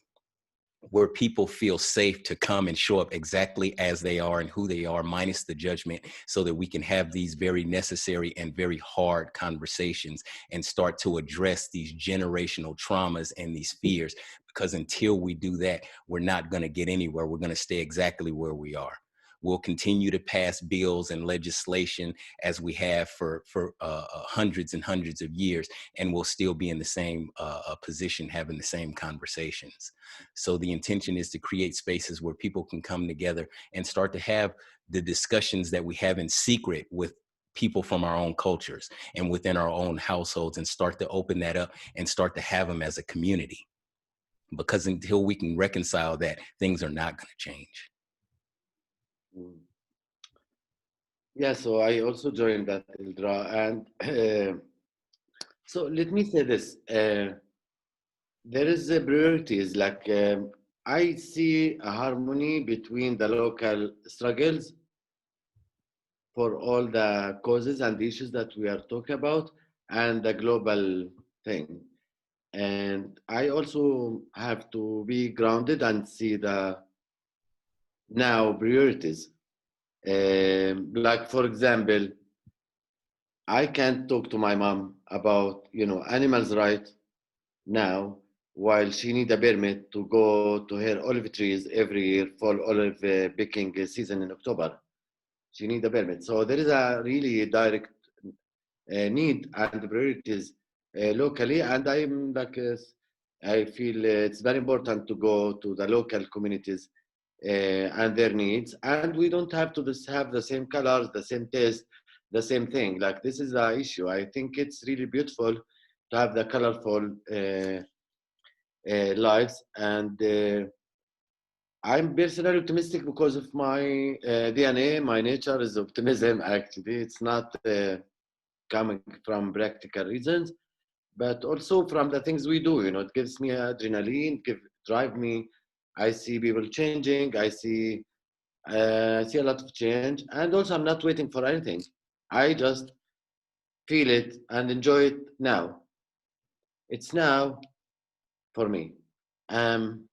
[SPEAKER 2] where people feel safe to come and show up exactly as they are and who they are, minus the judgment, so that we can have these very necessary and very hard conversations and start to address these generational traumas and these fears. Because until we do that, we're not going to get anywhere. We're going to stay exactly where we are. We'll continue to pass bills and legislation as we have for hundreds and hundreds of years, and we'll still be in the same position, having the same conversations. So the intention is to create spaces where people can come together and start to have the discussions that we have in secret with people from our own cultures and within our own households, and start to open that up and start to have them as a community. Because until we can reconcile that, things are not going to change.
[SPEAKER 3] Yeah, so I also joined that, Eldra, and so let me say this: there is a priorities. Like I see a harmony between the local struggles for all the causes and the issues that we are talking about, and the global thing. And I also have to be grounded and see the now priorities. Like for example, I can't talk to my mom about animals' right now while she need a permit to go to her olive trees every year for olive picking season in October. She need a permit. So there is a really direct need and priorities locally, and I'm like I feel it's very important to go to the local communities and their needs, and we don't have to just have the same colors, the same taste, the same thing. Like this is the issue. I think it's really beautiful to have the colorful lives, and I'm personally optimistic because of my DNA. My nature is optimism. Actually, it's not coming from practical reasons, but also from the things we do. It gives me adrenaline, drive me. I see people changing. I see a lot of change, and also I'm not waiting for anything. I just feel it and enjoy it now. It's now for me. Um,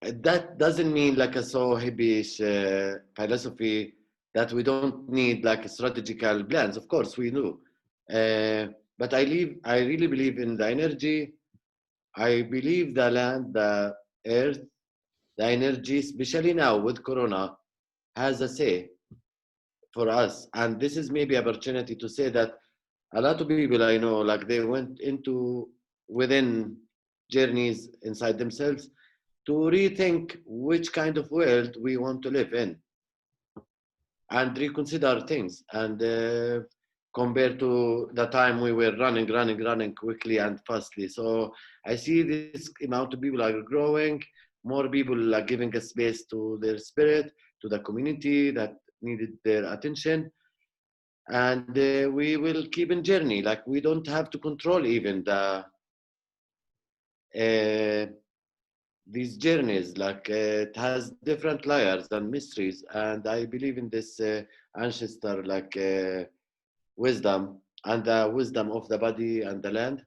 [SPEAKER 3] that doesn't mean like a so hippie philosophy that we don't need like strategical plans. Of course we do, but I really believe in the energy. I believe the land, the earth, the energy, especially now with Corona, has a say for us. And this is maybe opportunity to say that a lot of people I know, like they went into within journeys inside themselves to rethink which kind of world we want to live in and reconsider things and compared to the time we were running quickly and fastly. So I see this amount of people are growing, more people are giving a space to their spirit, to the community that needed their attention. And we will keep in journey. Like we don't have to control even these journeys. Like it has different layers and mysteries. And I believe in this ancestor like wisdom and the wisdom of the body and the land.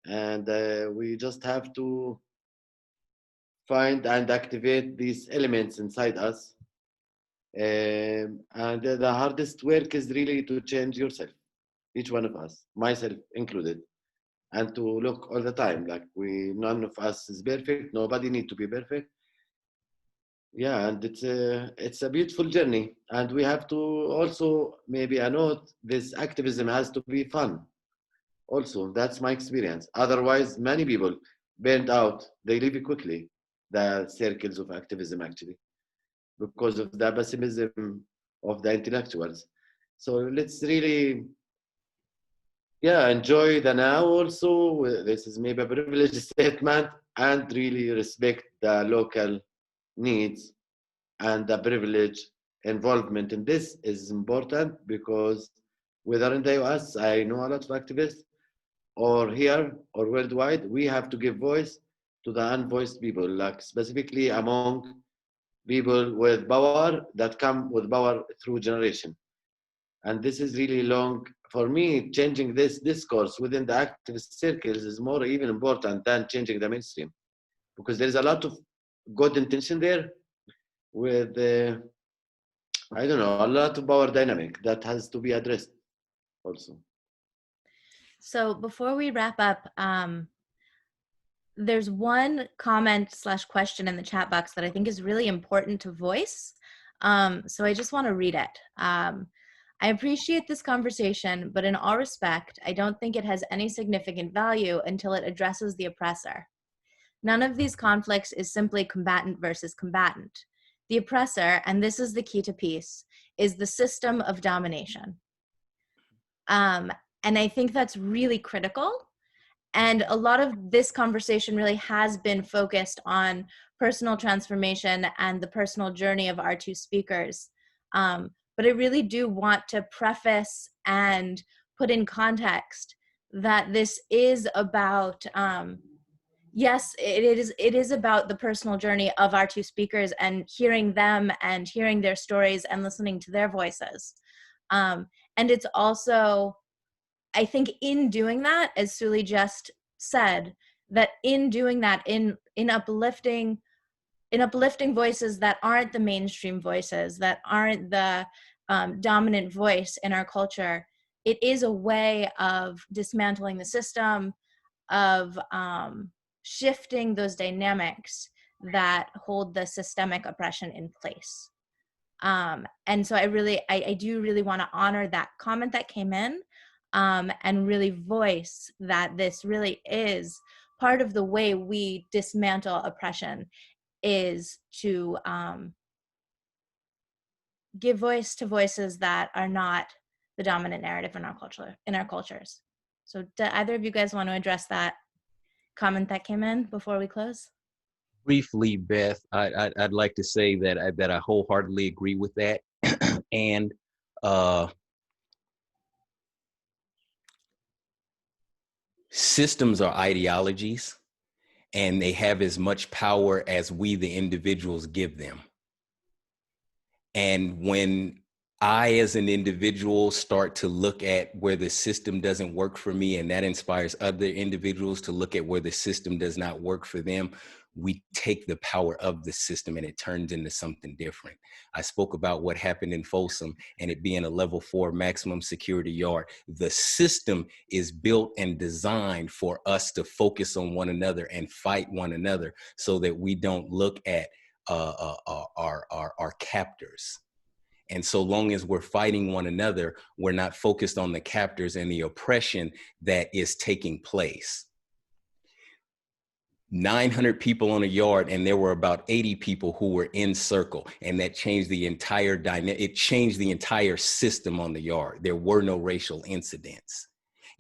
[SPEAKER 3] And we just have to find and activate these elements inside us. And the hardest work is really to change yourself, each one of us, myself included, and to look all the time like none of us is perfect. Nobody need to be perfect. Yeah, and it's a beautiful journey, and we have to also maybe a note. This activism has to be fun. Also, that's my experience. Otherwise, many people burned out. They leave it quickly. The circles of activism actually, because of the pessimism of the intellectuals. So let's really, yeah, enjoy the now also. This is maybe a privileged statement, and really respect the local needs and the privilege involvement in this is important because whether in the US, I know a lot of activists, or here or worldwide, we have to give voice to the unvoiced people, like specifically among people with power that come with power through generation. And this is really long. For me, changing this discourse within the activist circles is more even important than changing the mainstream, because there is a lot of good intention there with, I don't know, a lot of power dynamic that has to be addressed also.
[SPEAKER 1] So before we wrap up, there's one comment / question in the chat box that I think is really important to voice. So I just want to read it. I appreciate this conversation, but in all respect, I don't think it has any significant value until it addresses the oppressor. None of these conflicts is simply combatant versus combatant. The oppressor, and this is the key to peace, is the system of domination. And I think that's really critical. And a lot of this conversation really has been focused on personal transformation and the personal journey of our two speakers. But I really do want to preface and put in context that this is about, yes, it is about the personal journey of our two speakers and hearing them and hearing their stories and listening to their voices. And it's also, I think in doing that, as Suli just said, that in doing that, in uplifting voices that aren't the mainstream voices, that aren't the dominant voice in our culture, it is a way of dismantling the system, of shifting those dynamics that hold the systemic oppression in place. And so I do really want to honor that comment that came in, and really voice that this really is part of the way we dismantle oppression, is to give voice to voices that are not the dominant narrative in our cultures. So do either of you guys want to address that comment that came in before we close?
[SPEAKER 2] Briefly, Beth, I'd like to say that I wholeheartedly agree with that. And systems are ideologies, and they have as much power as we, the individuals, give them. And when I, as an individual, start to look at where the system doesn't work for me, and that inspires other individuals to look at where the system does not work for them, we take the power of the system and it turns into something different. I spoke about what happened in Folsom and it being a level 4 maximum security yard. The system is built and designed for us to focus on one another and fight one another so that we don't look at our captors. And so long as we're fighting one another, we're not focused on the captors and the oppression that is taking place. 900 people on a yard, and there were about 80 people who were in circle, and that changed the entire dynamic. It changed the entire system on the yard. There were no racial incidents,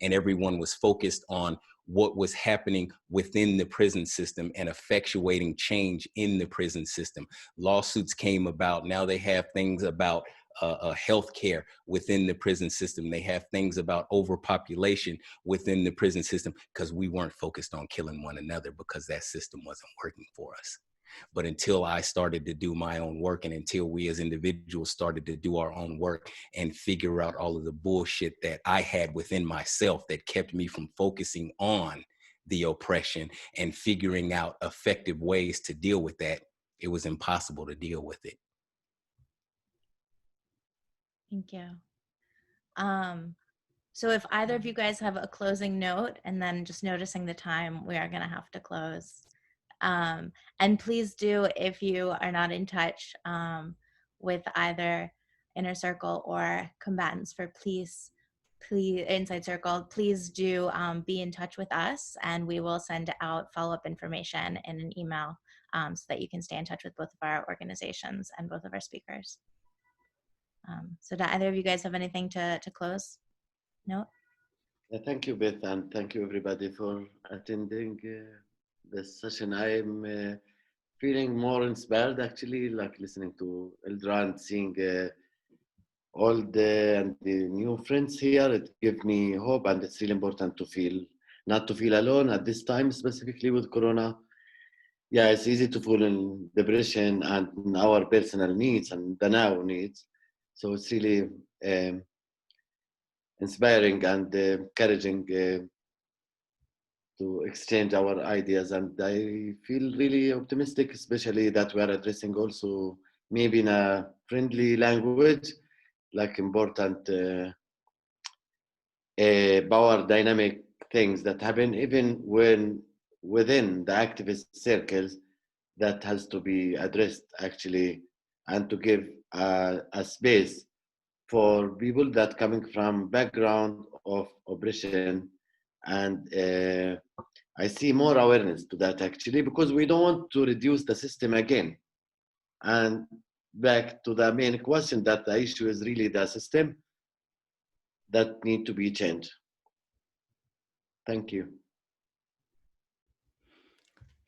[SPEAKER 2] and everyone was focused on what was happening within the prison system and effectuating change in the prison system. Lawsuits came about. Now they have things about healthcare within the prison system. They have things about overpopulation within the prison system because we weren't focused on killing one another because that system wasn't working for us. But until I started to do my own work, and until we as individuals started to do our own work and figure out all of the bullshit that I had within myself that kept me from focusing on the oppression and figuring out effective ways to deal with that, it was impossible to deal with it.
[SPEAKER 1] Thank you. So if either of you guys have a closing note, and then just noticing the time, we are going to have to close. And please do, if you are not in touch with either Inner Circle or Combatants for Peace, Inside Circle, please do be in touch with us, and we will send out follow-up information in an email so that you can stay in touch with both of our organizations and both of our speakers. So do either of you guys have anything to close? No?
[SPEAKER 3] Thank you, Beth, and thank you everybody for attending this session. I'm feeling more inspired, actually, like listening to Eldra and seeing all the new friends here. It gives me hope, and it's really important to not to feel alone at this time, specifically with Corona. Yeah, it's easy to fall in depression and in our personal needs and the now needs. So it's really inspiring and encouraging to to exchange our ideas. And I feel really optimistic, especially that we are addressing also maybe in a friendly language, like important power dynamic things that happen even when within the activist circles, that has to be addressed actually, and to give a space for people that coming from background of oppression. And I see more awareness to that actually, because we don't want to reduce the system again. And back to the main question, that the issue is really the system that need to be changed. Thank you.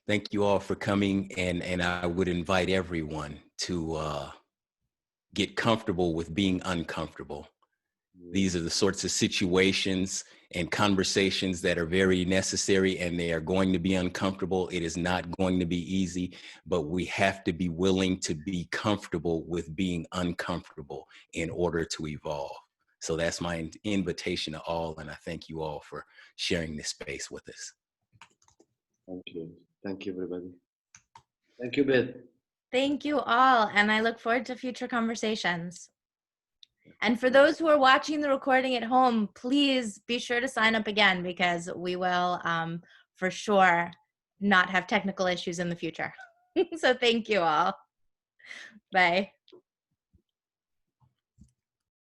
[SPEAKER 2] Thank you all for coming, and I would invite everyone to get comfortable with being uncomfortable. These are the sorts of situations and conversations that are very necessary, and they are going to be uncomfortable. It is not going to be easy, but we have to be willing to be comfortable with being uncomfortable in order to evolve. So that's my invitation to all, and I thank you all for sharing this space with us.
[SPEAKER 3] Thank you. Thank you, everybody. Thank you, Beth.
[SPEAKER 1] Thank you all, and I look forward to future conversations. And for those who are watching the recording at home, please be sure to sign up again, because we will for sure not have technical issues in the future. So thank you all. Bye.